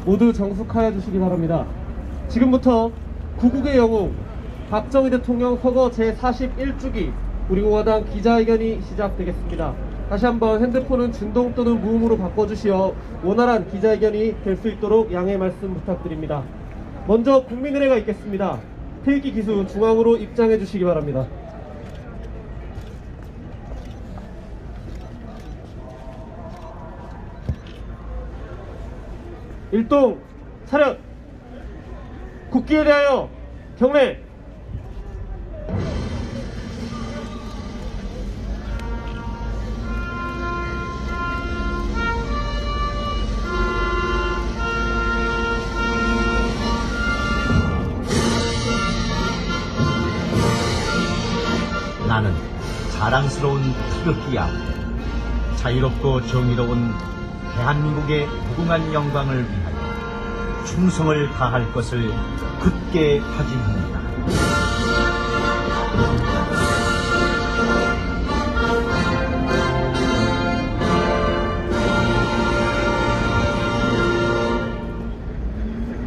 모두 정숙하여 주시기 바랍니다. 지금부터 구국의 영웅 박정희 대통령 서거 제41주기 우리공화당 기자회견이 시작되겠습니다. 다시 한번 핸드폰은 진동 또는 무음으로 바꿔주시어 원활한 기자회견이 될 수 있도록 양해 말씀 부탁드립니다. 먼저 국민은혜가 있겠습니다. 태극기 기수 중앙으로 입장해 주시기 바랍니다. 일동 차렷! 국기에 대하여 경례! 나는 자랑스러운 태극기야. 자유롭고 정의로운 대한민국의 무궁한 영광을 위하여 충성을 다할 것을 굳게 다짐합니다.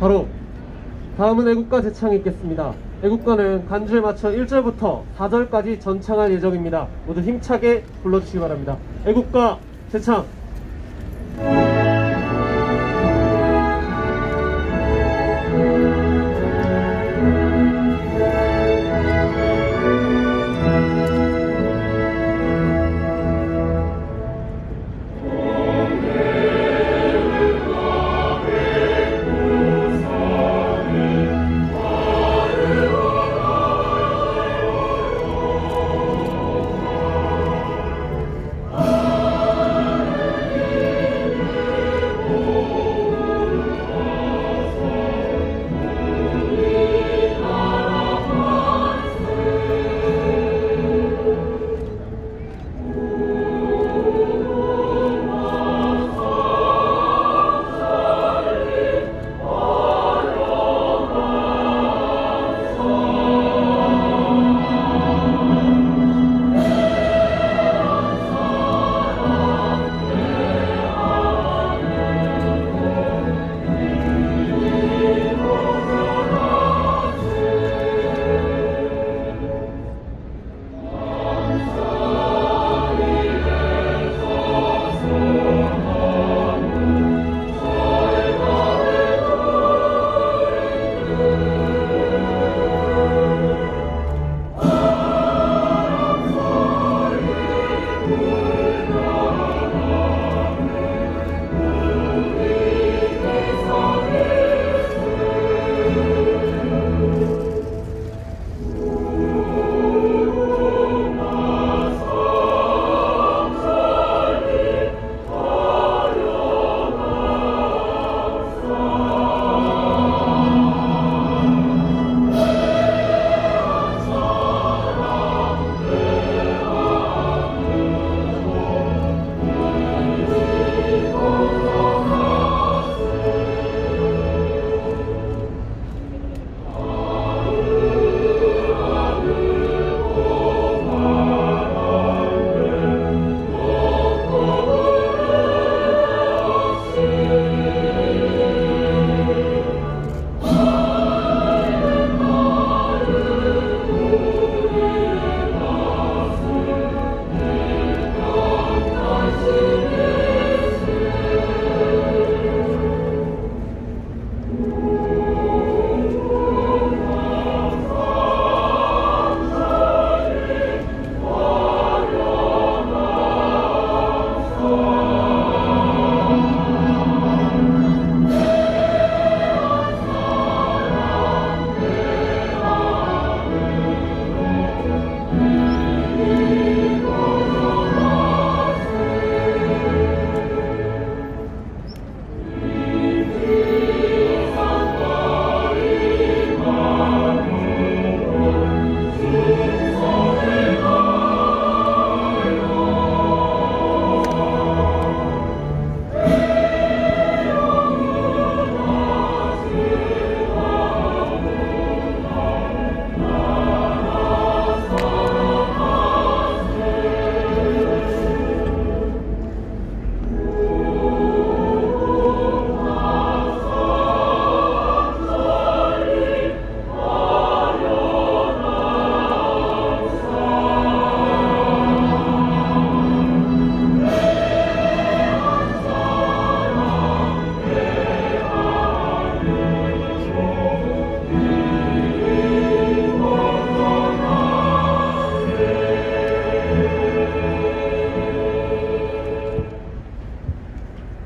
바로 다음은 애국가 제창이 있겠습니다. 애국가는 간주에 맞춰 1절부터 4절까지 전창할 예정입니다. 모두 힘차게 불러주시기 바랍니다. 애국가 제창!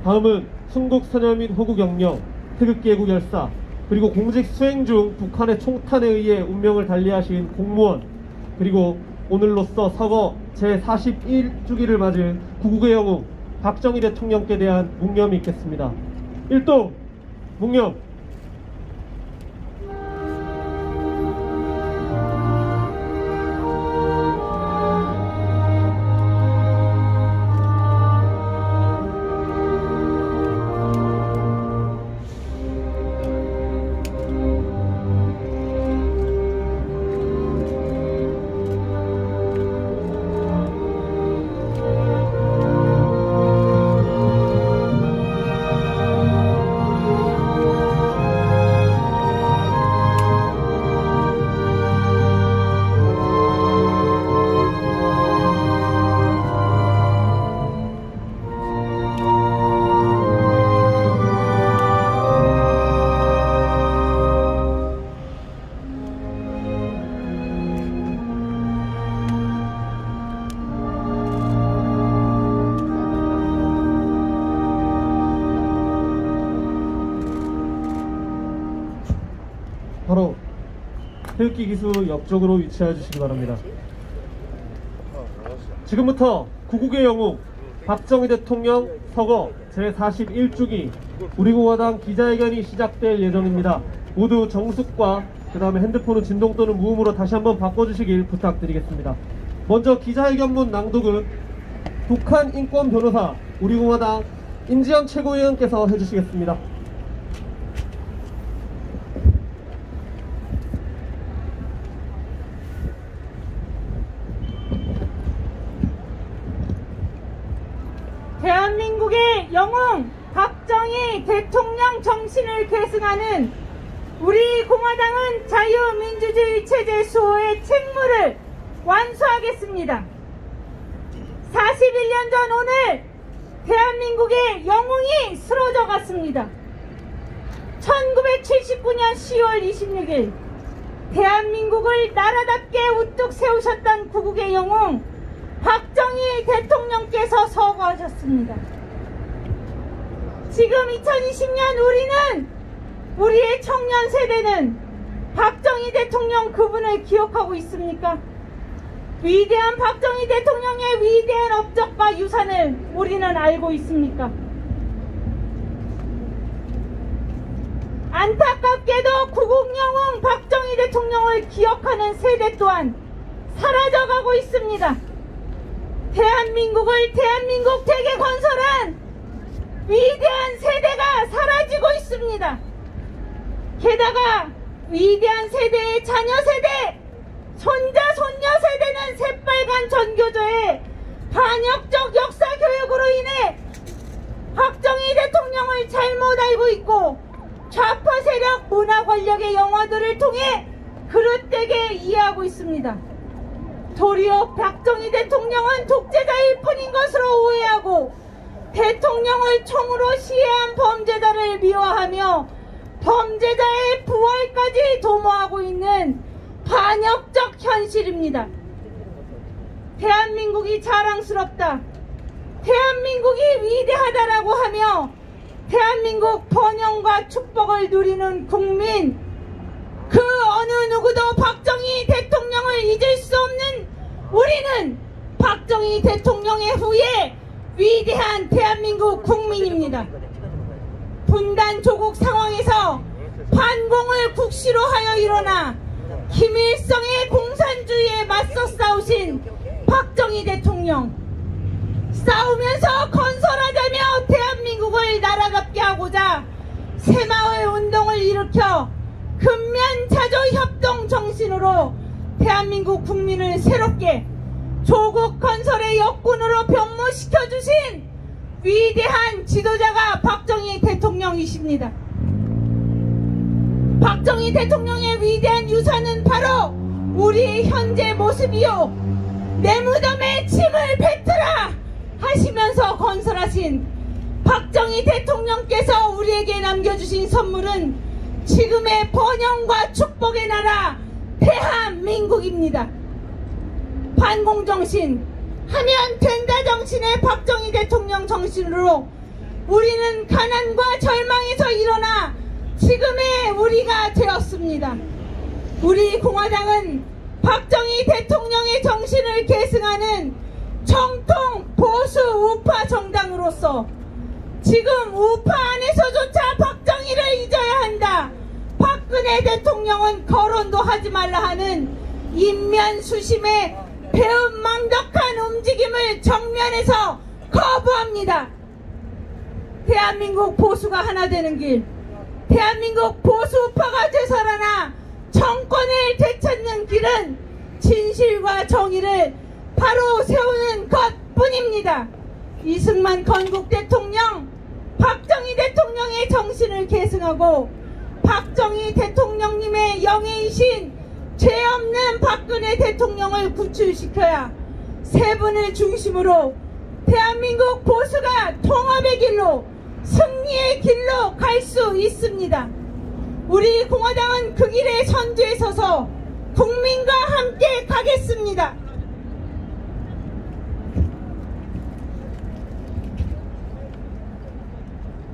다음은 순국 선열 및 호국 영령, 태극기 애국 열사, 그리고 공직 수행 중 북한의 총탄에 의해 운명을 달리하신 공무원, 그리고 오늘로써 서거 제41주기를 맞은 구국의 영웅 박정희 대통령께 대한 묵념이 있겠습니다. 1동 묵념. 바로 태극기 기수 옆쪽으로 위치해 주시기 바랍니다. 지금부터 구국의 영웅 박정희 대통령 서거 제41주기 우리공화당 기자회견이 시작될 예정입니다. 모두 정숙과 그 다음에 핸드폰은 진동 또는 무음으로 다시 한번 바꿔주시길 부탁드리겠습니다. 먼저 기자회견문 낭독은 북한 인권 변호사 우리공화당 임지연 최고위원께서 해주시겠습니다. 대한민국의 영웅 박정희 대통령 정신을 계승하는 우리 공화당은 자유민주주의 체제 수호의 책무를 완수하겠습니다. 41년 전 오늘 대한민국의 영웅이 쓰러져 갔습니다. 1979년 10월 26일 대한민국을 나라답게 우뚝 세우셨던 구국의 영웅 박정희 대통령께서 서거하셨습니다. 지금 2020년 우리의 청년 세대는 박정희 대통령 그분을 기억하고 있습니까? 위대한 박정희 대통령의 위대한 업적과 유산을 우리는 알고 있습니까? 안타깝게도 구국영웅 박정희 대통령을 기억하는 세대 또한 사라져가고 있습니다. 대한민국 되게 건설한 위대한 세대가 사라지고 있습니다. 게다가 위대한 세대의 자녀 세대, 손자 손녀 세대는 새빨간 전교조의 반역적 역사 교육으로 인해 박정희 대통령을 잘못 알고 있고 좌파 세력 문화 권력의 영화들을 통해 그릇되게 이해하고 있습니다. 도리어 박정희 대통령은 독재자일 뿐인 것으로 오해하고 대통령을 총으로 시해한 범죄자를 미워하며 범죄자의 부활까지 도모하고 있는 반역적 현실입니다. 대한민국이 자랑스럽다, 대한민국이 위대하다라고 하며 대한민국 번영과 축복을 누리는 국민, 그 어느 누구도 박정희 대통령을 잊을 수 없는 우리는 박정희 대통령의 후예 위대한 대한민국 국민입니다. 분단 조국 상황에서 반공을 국시로 하여 일어나 김일성의 공산주의에 맞서 싸우신 박정희 대통령, 싸우면서 건설하자며 대한민국을 나라답게 하고자 새마을 운동을 일으켜 근면자조 협동 정신으로 대한민국 국민을 새롭게 조국 건설의 역군으로 변모시켜주신 위대한 지도자가 박정희 대통령이십니다. 박정희 대통령의 위대한 유산은 바로 우리의 현재 모습이요, 내 무덤에 침을 뱉으라 하시면서 건설하신 박정희 대통령께서 우리에게 남겨주신 선물은 지금의 번영과 축복의 나라 대한민국입니다. 반공정신, 하면 된다 정신의 박정희 대통령 정신으로 우리는 가난과 절망에서 일어나 지금의 우리가 되었습니다. 우리 공화당은 박정희 대통령의 정신을 계승하는 정통 보수 우파 정당으로서 지금 우파 안에서조차 박정희를 잊어야 한다. 박근혜 대통령은 거론도 하지 말라 하는 인면수심의 배은망덕한 움직임을 정면에서 거부합니다. 대한민국 보수가 하나 되는 길, 대한민국 보수 우파가 되살아나 정권을 되찾는 길은 진실과 정의를 바로 세우는 것뿐입니다. 이승만 건국 대통령, 박정희 대통령의 정신을 계승하고 박정희 대통령님의 영예이신 죄 없는 박근혜 대통령을 구출시켜야 세 분을 중심으로 대한민국 보수가 통합의 길로, 승리의 길로 갈 수 있습니다. 우리 공화당은 그 길의 선두에 서서 국민과 함께 가겠습니다.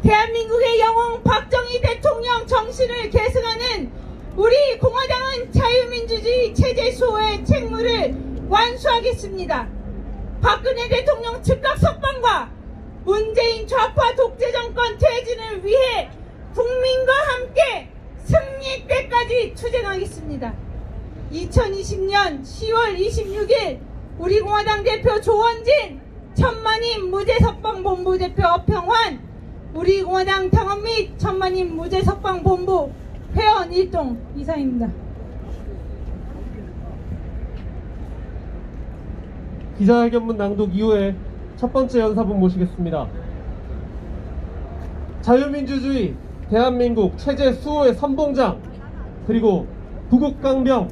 대한민국의 영웅 박정희 대통령 정신을 계승하는 우리 공화당은 자유민주주의 체제 수호의 책무를 완수하겠습니다. 박근혜 대통령 즉각 석방과 문재인 좌파 독재 정권 퇴진을 위해 국민과 함께 승리 때까지 투쟁하겠습니다. 2020년 10월 26일 우리 공화당 대표 조원진, 천만인 무죄석방본부 대표 어평환, 우리 공화당 당원 및 천만인 무죄석방본부 회원 일동 이상입니다. 기자회견문 낭독 이후에 첫 번째 연사분 모시겠습니다. 자유민주주의 대한민국 체제 수호의 선봉장, 그리고 부국강병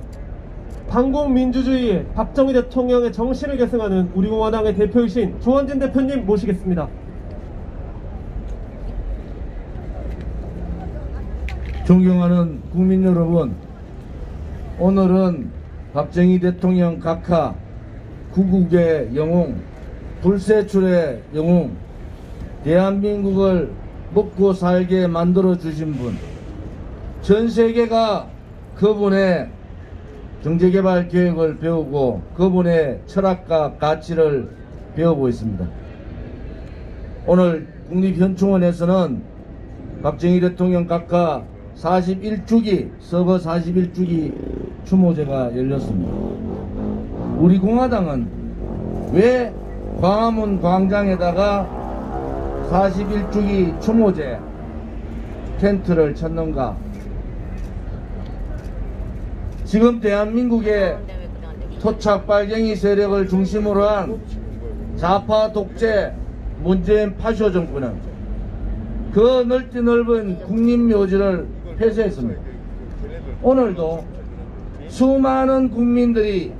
반공민주주의의 박정희 대통령의 정신을 계승하는 우리 공화당의 대표이신 조원진 대표님 모시겠습니다. 존경하는 국민 여러분, 오늘은 박정희 대통령 각하, 구국의 영웅, 불세출의 영웅, 대한민국을 먹고 살게 만들어 주신 분, 전 세계가 그분의 경제개발 계획을 배우고 그분의 철학과 가치를 배우고 있습니다. 오늘 국립현충원에서는 박정희 대통령 각하 41주기, 서거 41주기 추모제가 열렸습니다. 우리 공화당은 왜 광화문 광장에다가 41주기 추모제 텐트를 쳤는가? 지금 대한민국의 토착 빨갱이 세력을 중심으로 한 좌파 독재 문재인 파쇼 정부는 그 넓디 넓은 국립묘지를 폐쇄했습니다. 오늘도 수많은 국민들이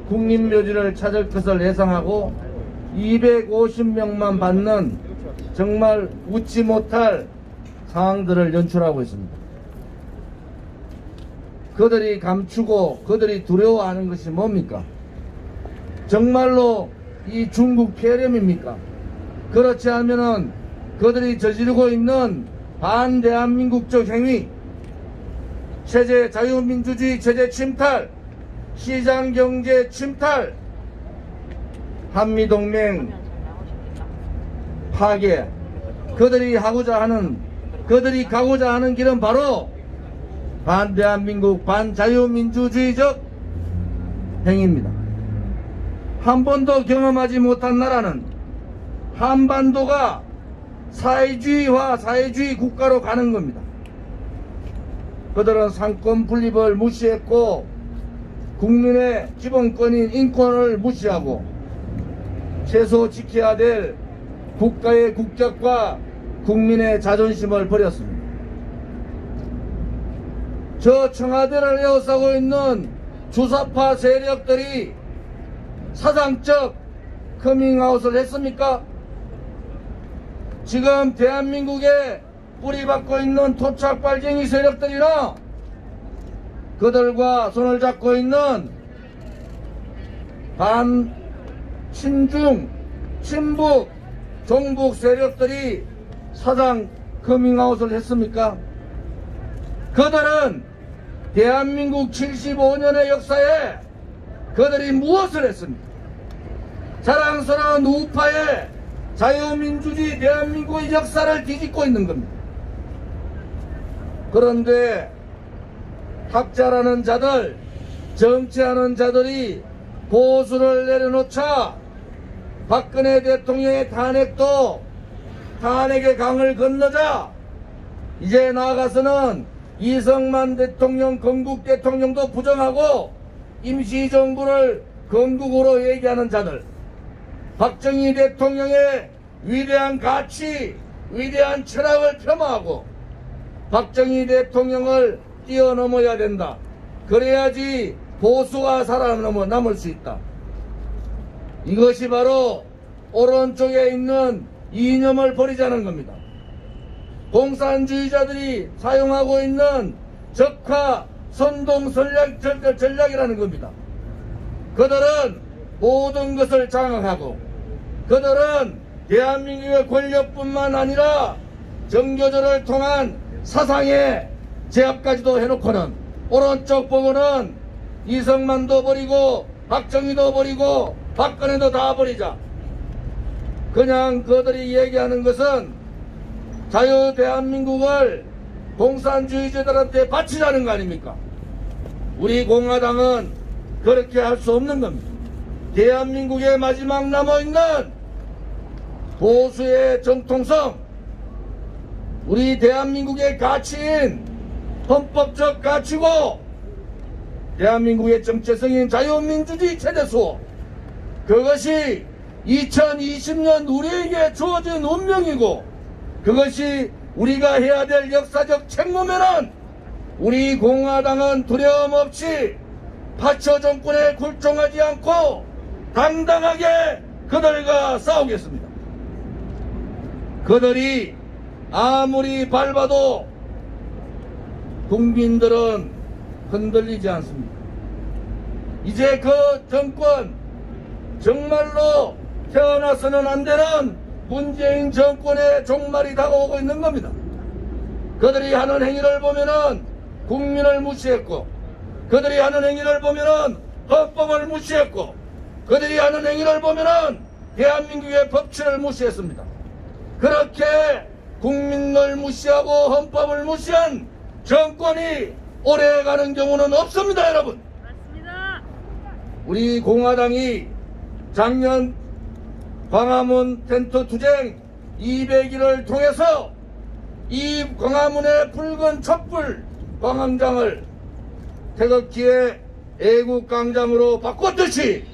국립묘지를 찾을 것을 예상하고 250명만 받는 정말 웃지 못할 상황들을 연출하고 있습니다. 그들이 감추고 그들이 두려워하는 것이 뭡니까? 정말로 이 중국 폐렴입니까? 그렇지 않으면은 그들이 저지르고 있는 반대한민국적 행위, 체제 자유민주주의 체제 침탈, 시장경제 침탈, 한미동맹 파괴, 그들이 가고자 하는 길은 바로 반대한민국 반자유민주주의적 행위입니다. 한 번도 경험하지 못한 나라는 한반도가 사회주의와 사회주의 국가로 가는 겁니다. 그들은 상권 분립을 무시했고 국민의 기본권인 인권을 무시하고 최소 지켜야 될 국가의 국격과 국민의 자존심을 버렸습니다. 저 청와대를 에워싸고 있는 주사파 세력들이 사상적 커밍아웃을 했습니까? 지금 대한민국에 뿌리박고 있는 토착 빨갱이 세력들이나 그들과 손을 잡고 있는 반친중, 친북, 종북 세력들이 사장 커밍아웃을 했습니까? 그들은 대한민국 75년의 역사에 그들이 무엇을 했습니까? 자랑스러운 우파의 자유민주주의 대한민국의 역사를 뒤집고 있는 겁니다. 그런데 학자라는 자들, 정치하는 자들이 보수를 내려놓자 박근혜 대통령의 탄핵의 강을 건너자 이제 나아가서는 이승만 대통령, 건국 대통령도 부정하고 임시정부를 건국으로 얘기하는 자들, 박정희 대통령의 위대한 가치, 위대한 철학을 폄하하고 박정희 대통령을 뛰어넘어야 된다. 그래야지 보수가 살아남을 수 있다. 이것이 바로 오른쪽에 있는 이념을 버리자는 겁니다. 공산주의자들이 사용하고 있는 적화 선동 전략이라는 겁니다. 그들은 모든 것을 장악하고 그들은 대한민국의 권력뿐만 아니라 정교조를 통한 사상의 제압까지도 해놓고는 오른쪽 보고는 이승만도 버리고 박정희도 버리고 박근혜도 다 버리자. 그냥 그들이 얘기하는 것은 자유 대한민국을 공산주의자들한테 바치자는 거 아닙니까? 우리 공화당은 그렇게 할 수 없는 겁니다. 대한민국의 마지막 남아있는 보수의 정통성, 우리 대한민국의 가치인 헌법적 가치고 대한민국의 정체성인 자유민주주의 체제수, 그것이 2020년 우리에게 주어진 운명이고 그것이 우리가 해야 될 역사적 책무면은 우리 공화당은 두려움 없이 파쇼 정권에 굴종하지 않고 당당하게 그들과 싸우겠습니다. 그들이 아무리 밟아도 국민들은 흔들리지 않습니다. 이제 그 정권, 정말로 태어나서는 안 되는 문재인 정권의 종말이 다가오고 있는 겁니다. 그들이 하는 행위를 보면은 국민을 무시했고, 그들이 하는 행위를 보면은 헌법을 무시했고, 그들이 하는 행위를 보면은 대한민국의 법치를 무시했습니다. 그렇게 국민을 무시하고 헌법을 무시한 정권이 오래가는 경우는 없습니다, 여러분. 맞습니다. 우리 공화당이 작년 광화문 텐트 투쟁 200일을 통해서 이 광화문의 붉은 촛불 광장을 태극기의 애국광장으로 바꿨듯이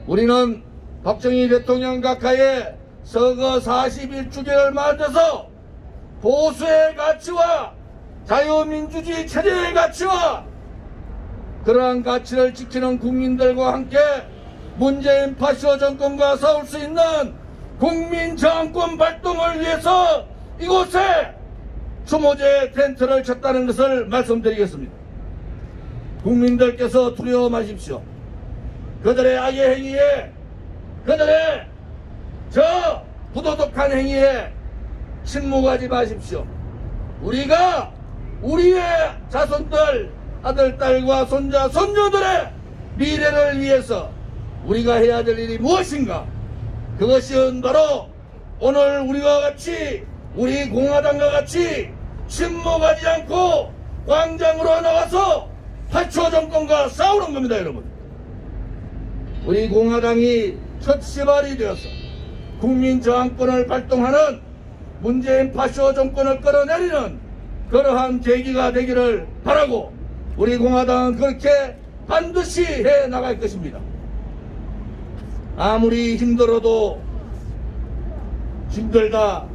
우리는 박정희 대통령 각하의 서거 41주기를 맞아서 보수의 가치와 자유민주주의 체제의 가치와 그러한 가치를 지키는 국민들과 함께 문재인 파쇼 정권과 싸울 수 있는 국민저항권 발동을 위해서 이곳에 추모제 텐트를 쳤다는 것을 말씀드리겠습니다. 국민들께서 두려워 마십시오. 그들의 악의 행위에, 그들의 저 부도덕한 행위에 침묵하지 마십시오. 우리가 우리의 자손들, 아들, 딸과 손자, 손녀들의 미래를 위해서 우리가 해야 될 일이 무엇인가? 그것은 바로 오늘 우리와 같이, 우리 공화당과 같이 침묵하지 않고 광장으로 나와서 파쇼 정권과 싸우는 겁니다, 여러분. 우리 공화당이 첫 시발이 되어서 국민저항권을 발동하는 문재인 파쇼 정권을 끌어내리는 그러한 계기가 되기를 바라고 우리 공화당은 그렇게 반드시 해 나갈 것입니다. 아무리 힘들어도 힘들다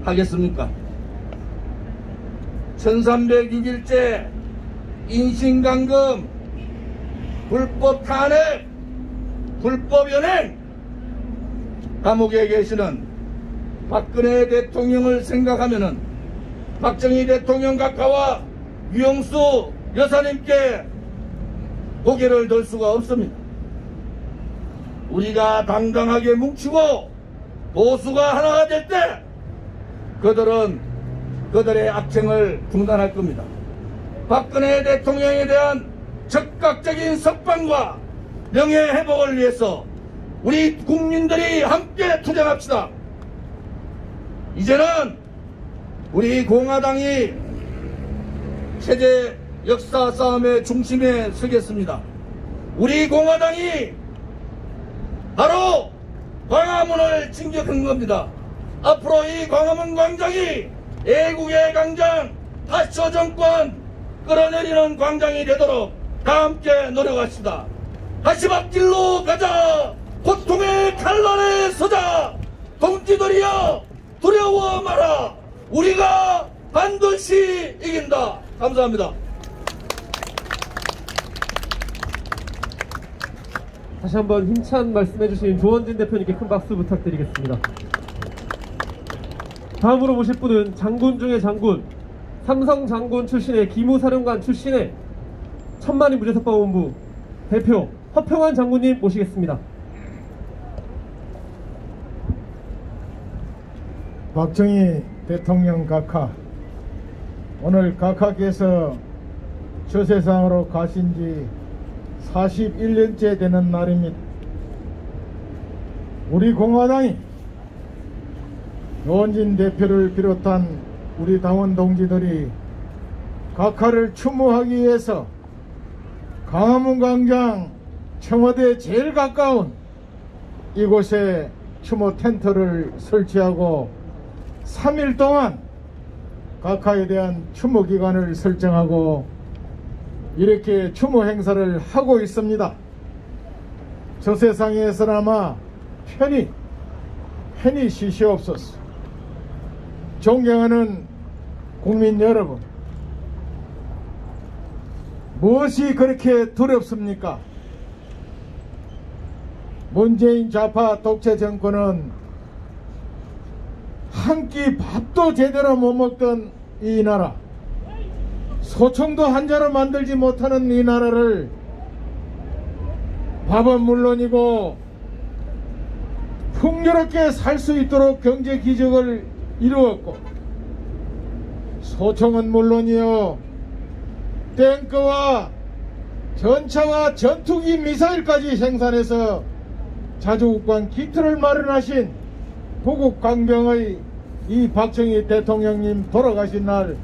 하겠습니까? 1306일째 인신강금, 불법 탄핵, 불법 연행, 감옥에 계시는 박근혜 대통령을 생각하면은 박정희 대통령 각하와 유영수 여사님께 고개를 들 수가 없습니다. 우리가 당당하게 뭉치고 보수가 하나가 될 때 그들은 그들의 악행을 중단할 겁니다. 박근혜 대통령에 대한 적극적인 석방과 명예회복을 위해서 우리 국민들이 함께 투쟁합시다. 이제는 우리 공화당이 체제 역사 싸움의 중심에 서겠습니다. 우리 공화당이 바로 광화문을 진격한 겁니다. 앞으로 이 광화문 광장이 애국의 광장, 파쇼 정권 끌어내리는 광장이 되도록 다 함께 노력합시다. 가시밭길로 가자. 고통의 칼날에 서자. 동지들이여 두려워 마라. 우리가 반드시 이긴다. 감사합니다. 다시 한번 힘찬 말씀해주신 조원진 대표님께 큰 박수 부탁드리겠습니다. 다음으로 모실 분은 장군 중의 장군, 삼성 장군 출신의 기무사령관 출신의 천만리 무죄석방본부 대표 허평환 장군님 모시겠습니다. 박정희 대통령 각하, 오늘 각하께서 저 세상으로 가신 지 41년째 되는 날입니다. 우리 공화당이 노원진 대표를 비롯한 우리 당원 동지들이 각하를 추모하기 위해서 광화문 광장 청와대에 제일 가까운 이곳에 추모 텐트를 설치하고 3일 동안 각하에 대한 추모 기간을 설정하고 이렇게 추모 행사를 하고 있습니다. 저 세상에서나마 편히 쉬시옵소서. 존경하는 국민 여러분, 무엇이 그렇게 두렵습니까? 문재인 좌파 독재 정권은 한 끼 밥도 제대로 못 먹던 이 나라, 소총도 한 자루 만들지 못하는 이 나라를 밥은 물론이고 풍요롭게 살 수 있도록 경제 기적을 이루었고, 소총은 물론이요 탱크와 전차와 전투기 미사일까지 생산해서 자주국방 기틀을 마련하신 보국 강병의 이 박정희 대통령님 돌아가신 날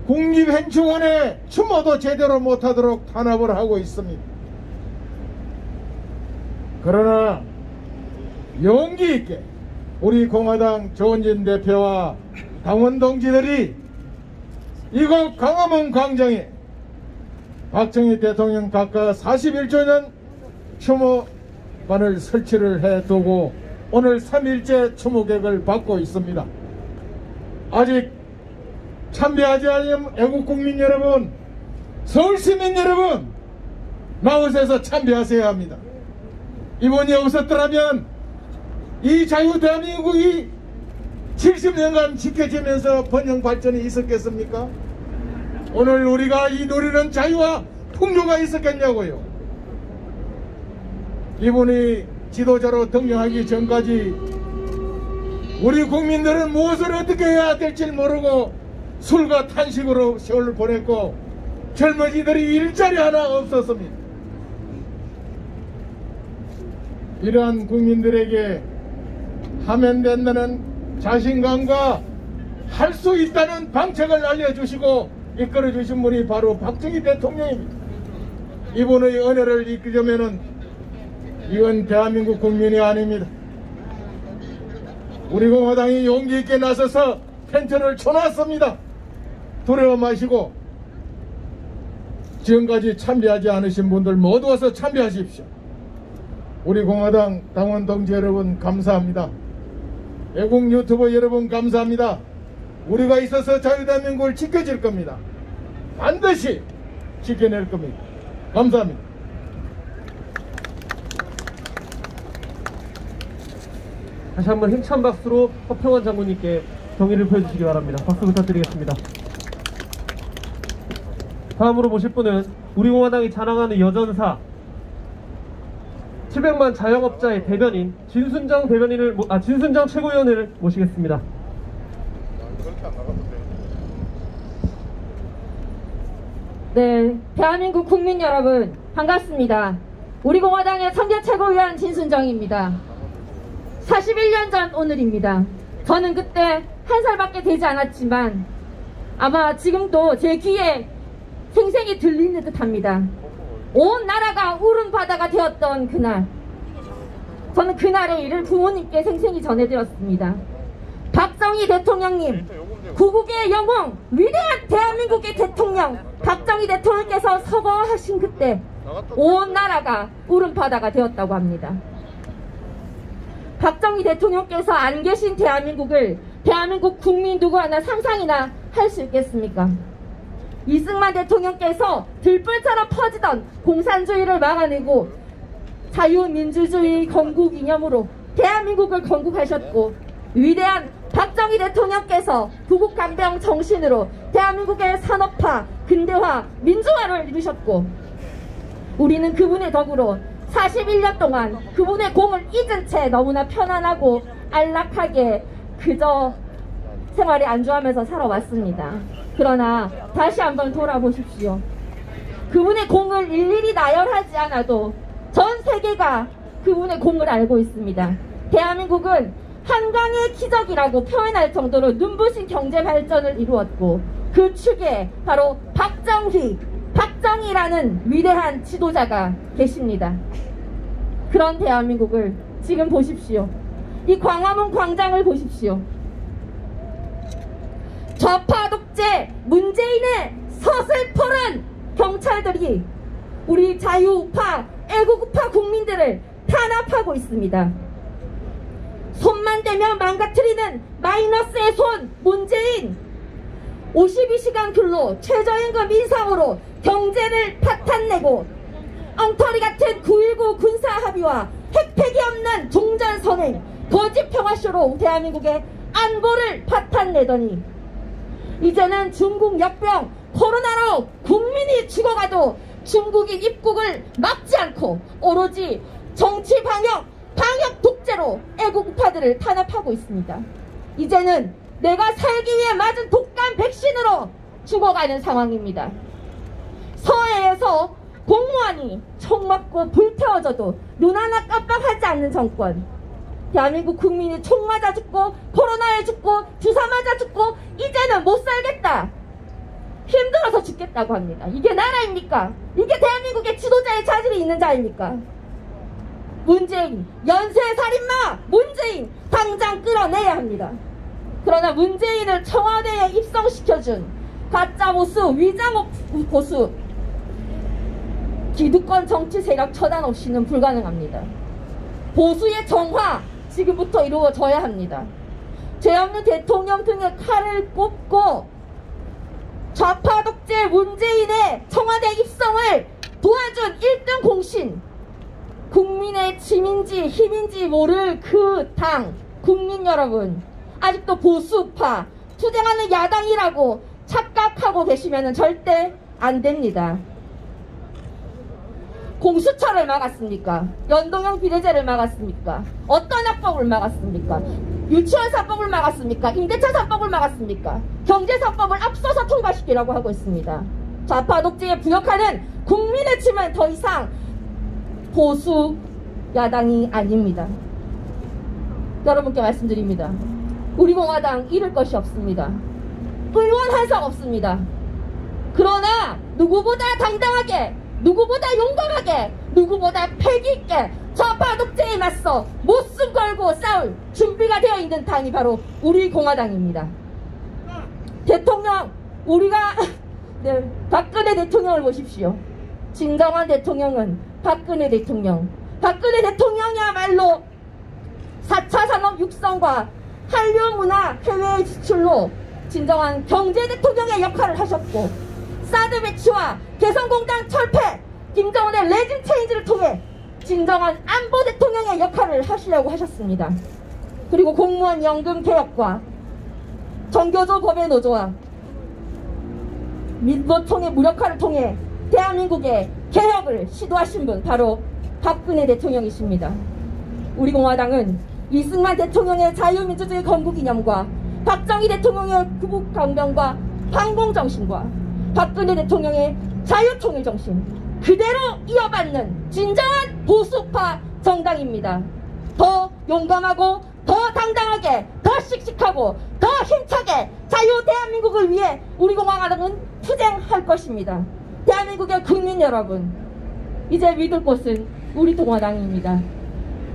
국립현충원에 추모도 제대로 못하도록 탄압을 하고 있습니다. 그러나 용기 있게 우리 공화당 조원진 대표와 당원 동지들이 이곳 광화문 광장에 박정희 대통령 각하 41조년 추모관을 설치를 해두고 오늘 3일째 추모객을 받고 있습니다. 아직 참배하지 않은 애국국민 여러분, 서울시민 여러분, 나오셔서 참배하셔야 합니다. 이번이 없었더라면 이 자유 대한민국이 70년간 지켜지면서 번영 발전이 있었겠습니까? 오늘 우리가 이 누리는 자유와 풍요가 있었겠냐고요. 이분이 지도자로 등장하기 전까지 우리 국민들은 무엇을 어떻게 해야 될지 모르고 술과 탄식으로 세월을 보냈고 젊은이들이 일자리 하나 없었습니다. 이러한 국민들에게 하면 된다는 자신감과 할 수 있다는 방책을 알려주시고 이끌어주신 분이 바로 박정희 대통령입니다. 이분의 은혜를 이끌려면은 이건 대한민국 국민이 아닙니다. 우리 공화당이 용기 있게 나서서 텐트를 쳐놨습니다. 두려워 마시고 지금까지 참배하지 않으신 분들 모두 와서 참배하십시오. 우리 공화당 당원 동지 여러분 감사합니다. 애국 유튜버 여러분 감사합니다. 우리가 있어서 자유대한민국을 지켜줄 겁니다. 반드시 지켜낼 겁니다. 감사합니다. 다시 한번 힘찬 박수로 허평환 장군님께 경의를 표해주시기 바랍니다. 박수 부탁드리겠습니다. 다음으로 모실 분은 우리 공화당이 자랑하는 여전사 700만 자영업자의 대변인 진순장 최고위원을 모시겠습니다. 네, 대한민국 국민 여러분 반갑습니다. 우리 공화당의 선대 최고위원 진순정입니다. 41년 전 오늘입니다. 저는 그때 1살밖에 되지 않았지만 아마 지금도 제 귀에 생생히 들리는 듯 합니다. 온 나라가 울음바다가 되었던 그날, 저는 그날의 일을 부모님께 생생히 전해드렸습니다. 박정희 대통령님, 구국의 영웅, 위대한 대한민국의 대통령 박정희 대통령께서 서거하신 그때 온 나라가 울음바다가 되었다고 합니다. 박정희 대통령께서 안 계신 대한민국을 대한민국 국민 누구 하나 상상이나 할 수 있겠습니까? 이승만 대통령께서 들불처럼 퍼지던 공산주의를 막아내고 자유민주주의 건국 이념으로 대한민국을 건국하셨고, 위대한 박정희 대통령께서 부국간병 정신으로 대한민국의 산업화, 근대화, 민주화를 이루셨고, 우리는 그분의 덕으로 41년 동안 그분의 공을 잊은 채 너무나 편안하고 안락하게 그저 생활에 안주하면서 살아왔습니다. 그러나 다시 한번 돌아보십시오. 그분의 공을 일일이 나열하지 않아도 전 세계가 그분의 공을 알고 있습니다. 대한민국은 한강의 기적이라고 표현할 정도로 눈부신 경제 발전을 이루었고, 그 축에 바로 박정희라는 위대한 지도자가 계십니다. 그런 대한민국을 지금 보십시오. 이 광화문 광장을 보십시오. 좌파 독재 문재인의 서슬퍼런 경찰들이 우리 자유우파, 애국우파 국민들을 탄압하고 있습니다. 손만 대면 망가뜨리는 마이너스의 손 문재인, 52시간 근로, 최저임금 인상으로 경제를 파탄내고 엉터리 같은 9.19 군사합의와 혜택이 없는 종전선행, 거짓 평화쇼로 대한민국의 안보를 파탄내더니 이제는 중국 역병 코로나로 국민이 죽어가도 중국인 입국을 막지 않고 오로지 정치 방역 독재로 애국우파들을 탄압하고 있습니다. 이제는 내가 살기 위해 맞은 독감 백신으로 죽어가는 상황입니다. 서해에서 공무원이 총 맞고 불태워져도 눈 하나 깜빡하지 않는 정권, 대한민국 국민이 총 맞아 죽고 코로나에 죽고 주사 맞아 죽고 이제는 못 살겠다, 힘들어서 죽겠다고 합니다. 이게 나라입니까? 이게 대한민국의 지도자의 자질이 있는 자입니까? 문재인, 연쇄살인마 문재인 당장 끌어내야 합니다. 그러나 문재인을 청와대에 입성시켜준 가짜 보수, 위장 보수, 기득권 정치 세력 처단 없이는 불가능합니다. 보수의 정화 지금부터 이루어져야 합니다. 죄 없는 대통령 등의 칼을 꼽고 좌파 독재 문재인의 청와대 입성을 도와준 1등 공신, 국민의 짐인지 힘인지 모를 그 당 국민 여러분, 아직도 보수파 투쟁하는 야당이라고 착각하고 계시면 절대 안 됩니다. 공수처를 막았습니까? 연동형 비례제를 막았습니까? 어떤 합법을 막았습니까? 유치원 3법을 막았습니까? 임대차 3법을 막았습니까? 경제 3법을 앞서서 통과시키라고 하고 있습니다. 좌파 독재에 부역하는 국민의 힘은 더 이상 보수 야당이 아닙니다. 여러분께 말씀드립니다. 우리 공화당 잃을 것이 없습니다. 의원 한 석 없습니다. 그러나 누구보다 당당하게, 누구보다 용감하게, 누구보다 패기있게 좌파 독재에 맞서 목숨 걸고 싸울 준비가 되어 있는 당이 바로 우리 공화당입니다. 대통령, 우리가 박근혜 대통령을 보십시오. 진정한 대통령은 박근혜 대통령. 박근혜 대통령이야말로 4차 산업 육성과 한류 문화 해외 지출로 진정한 경제 대통령의 역할을 하셨고, 사드 배치와 개성공단 철폐, 김정은의 레짐 체인지를 통해 진정한 안보 대통령의 역할을 하시려고 하셨습니다. 그리고 공무원 연금 개혁과 정교조 법의 노조와 민노총의 무력화를 통해 대한민국의 개혁을 시도하신 분 바로 박근혜 대통령이십니다. 우리 공화당은 이승만 대통령의 자유민주주의 건국 이념과 박정희 대통령의 구국강병과 항공정신과 박근혜 대통령의 자유통일정신 그대로 이어받는 진정한 보수파 정당입니다. 더 용감하고 더 당당하게 더 씩씩하고 더 힘차게 자유 대한민국을 위해 우리 공화당은 투쟁할 것입니다. 대한민국의 국민 여러분, 이제 믿을 곳은 우리 공화당입니다.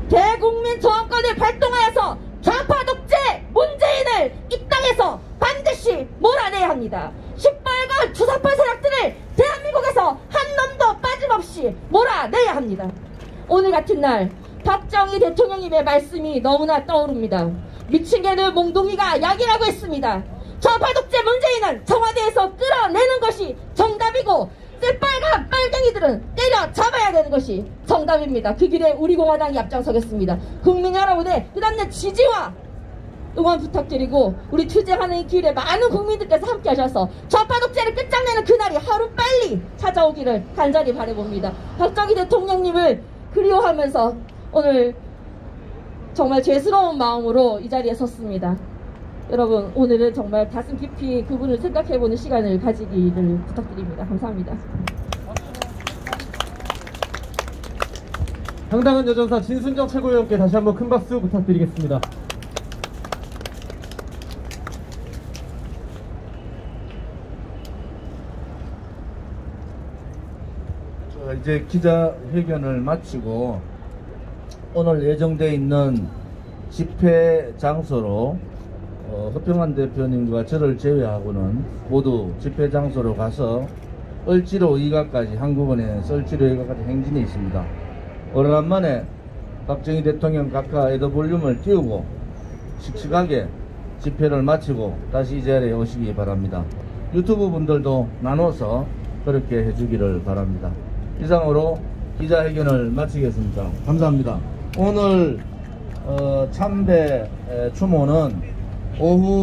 대국민 저항권을 발동하여서 좌파 독재 문재인을 이 땅에서 반드시 몰아내야 합니다. 시뻘건 주사파 세력들을 대한민국에서 한 놈도 빠짐없이 몰아내야 합니다. 오늘 같은 날 박정희 대통령님의 말씀이 너무나 떠오릅니다. 미친 개는 몽둥이가 약이라고 했습니다. 좌파 독재 문재인은 청와대에서 끌어내는 것이 정답이고 새빨간 빨갱이들은 때려 잡아야 되는 것이 정답입니다. 그 길에 우리 공화당이 앞장서겠습니다. 국민 여러분의 끝없는 지지와 응원 부탁드리고 우리 투쟁하는 길에 많은 국민들께서 함께 하셔서 좌파 독재를 끝장내는 그날이 하루빨리 찾아오기를 간절히 바라봅니다. 박정희 대통령님을 그리워하면서 오늘 정말 죄스러운 마음으로 이 자리에 섰습니다. 여러분, 오늘은 정말 가슴 깊이 그분을 생각해보는 시간을 가지기를 부탁드립니다. 감사합니다. 당당한 여전사 진순정 최고위원께 다시 한번 큰 박수 부탁드리겠습니다. 이제 기자회견을 마치고 오늘 예정되어 있는 집회 장소로 허평환 대표님과 저를 제외하고는 모두 집회 장소로 가서 을지로 2가까지 한국은행에서 을지로 2가까지 행진해 있습니다. 오래간만에 박정희 대통령 각하 에더볼륨을 띄우고 씩씩하게 집회를 마치고 다시 이 자리에 오시기 바랍니다. 유튜브 분들도 나눠서 그렇게 해주기를 바랍니다. 이상으로 기자회견을 마치겠습니다. 감사합니다. 오늘 참배 추모는 오후